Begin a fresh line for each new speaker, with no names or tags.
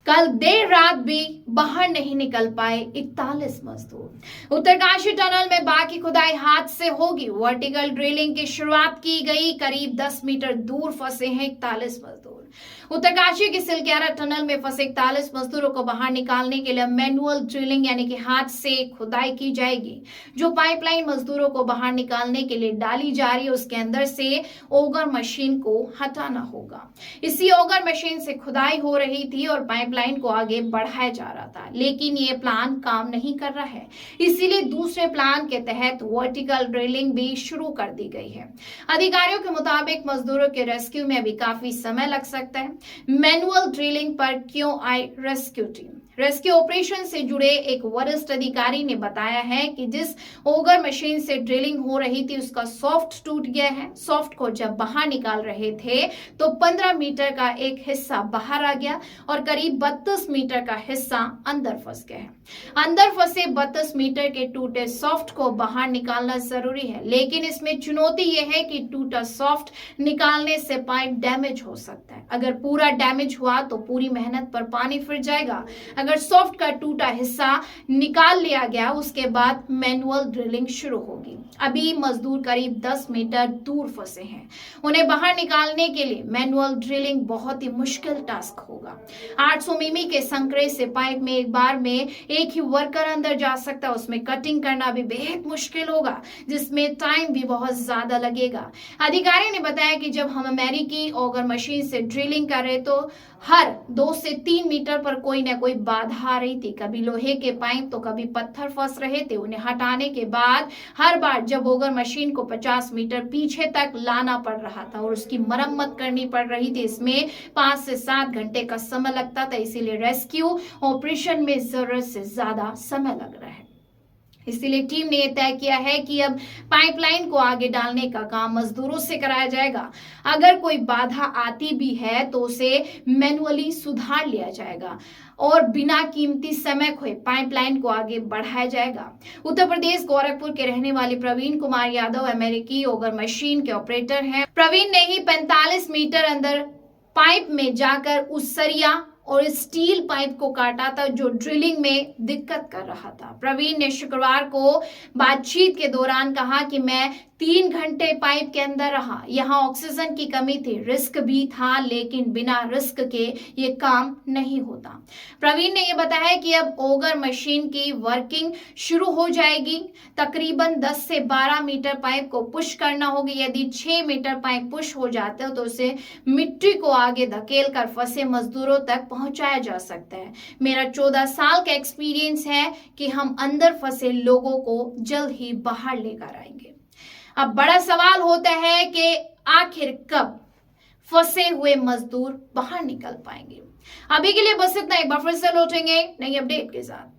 कल देर रात भी बाहर नहीं निकल पाए 41 मजदूर। उत्तरकाशी टनल में बाकी खुदाई हाथ से होगी। वर्टिकल ड्रिलिंग की शुरुआत की गई, करीब 10 मीटर दूर फंसे हैं 41 मजदूर। उत्तरकाशी की सिलक्यारा टनल में फंसे 41 मजदूरों को बाहर निकालने के लिए मैनुअल ड्रिलिंग यानी कि हाथ से खुदाई की जाएगी। जो पाइपलाइन मजदूरों को बाहर निकालने के लिए डाली जा रही है, उसके अंदर से ओगर मशीन को हटाना होगा। इसी ओगर मशीन से खुदाई हो रही थी और पाइपलाइन को आगे बढ़ाया जा रहा था, लेकिन ये प्लान काम नहीं कर रहा है। इसीलिए दूसरे प्लान के तहत वर्टिकल ड्रिलिंग भी शुरू कर दी गई है। अधिकारियों के मुताबिक मजदूरों के रेस्क्यू में अभी काफी समय लग सकता है। मैनुअल ड्रिलिंग पर क्यों आई रेस्क्यू टीम? रेस्क्यू ऑपरेशन से जुड़े एक वरिष्ठ अधिकारी ने बताया है कि जिस ओगर मशीन से ड्रिलिंग हो रही थी, उसका सॉफ्ट टूट गया है। सॉफ्ट को जब बाहर निकाल रहे थे तो 15 मीटर का एक हिस्सा बाहर आ गया और करीब 32 मीटर का हिस्सा अंदर फंस गया है। अंदर फंसे 32 मीटर के टूटे सॉफ्ट को बाहर निकालना जरूरी है, लेकिन इसमें चुनौती यह है कि टूटा सॉफ्ट निकालने से पाइप डैमेज हो सकता है। अगर पूरा डैमेज हुआ तो पूरी मेहनत पर पानी फिर जाएगा। अगर सॉफ्ट का टूटा हिस्सा निकाल लिया गया, उसके बाद मैनुअल ड्रिलिंग शुरू होगी। अभी मजदूर करीब 10 मीटर दूर फंसे हैं। उन्हें बाहर निकालने के लिए मैनुअल ड्रिलिंग बहुत ही मुश्किल टास्क होगा। 800 मिमी के संकरे से पाइप में एक बार में एक ही वर्कर अंदर जा सकता है। उसमें कटिंग करना भी बेहद मुश्किल होगा, जिसमें टाइम भी बहुत ज्यादा लगेगा। अधिकारी ने बताया कि जब हम अमेरिकी ऑगर मशीन से ड्रिलिंग कर रहे तो हर 2 से 3 मीटर पर कोई ना कोई बाधा आ रही थी। कभी लोहे के पाइप तो कभी पत्थर फंस रहे थे। उन्हें हटाने के बाद हर बार जब ऑगर मशीन को 50 मीटर पीछे तक लाना पड़ रहा था और उसकी मरम्मत करनी पड़ रही थी, इसमें 5 से 7 घंटे का समय लगता था। इसीलिए रेस्क्यू ऑपरेशन में जरूरत से ज्यादा समय लग रहा है। इसीलिए टीम ने यह तय किया है कि अब पाइपलाइन को आगे डालने का काम मजदूरों से कराया जाएगा। अगर कोई बाधा आती भी है तो उसे मैनुअली सुधार लिया जाएगा और बिना कीमती समय खोए पाइपलाइन को आगे बढ़ाया जाएगा। उत्तर प्रदेश गोरखपुर के रहने वाले प्रवीण कुमार यादव अमेरिकी ऑगर मशीन के ऑपरेटर हैं। प्रवीण ने ही 45 मीटर अंदर पाइप में जाकर उस सरिया और स्टील पाइप को काटा था जो ड्रिलिंग में दिक्कत कर रहा था। प्रवीण ने शुक्रवार को बातचीत के दौरान कहा कि मैं 3 घंटे पाइप के अंदर रहा। यहाँ ऑक्सीजन की कमी थी, रिस्क भी था, लेकिन बिना रिस्क के ये काम नहीं होता। प्रवीण ने यह बताया कि अब ऑगर मशीन की वर्किंग शुरू हो जाएगी। तकरीबन 10 से 12 मीटर पाइप को पुश करना होगी। यदि 6 मीटर पाइप पुश हो जाते हो तो उसे मिट्टी को आगे धकेल कर फंसे मजदूरों तक पहुंचाया जा सकता है। मेरा 14 साल का एक्सपीरियंस है कि हम अंदर फंसे लोगों को जल्द ही बाहर लेकर आएंगे। अब बड़ा सवाल होता है कि आखिर कब फंसे हुए मजदूर बाहर निकल पाएंगे। अभी के लिए बस इतना। एक बार फिर से लौटेंगे नई अपडेट के साथ।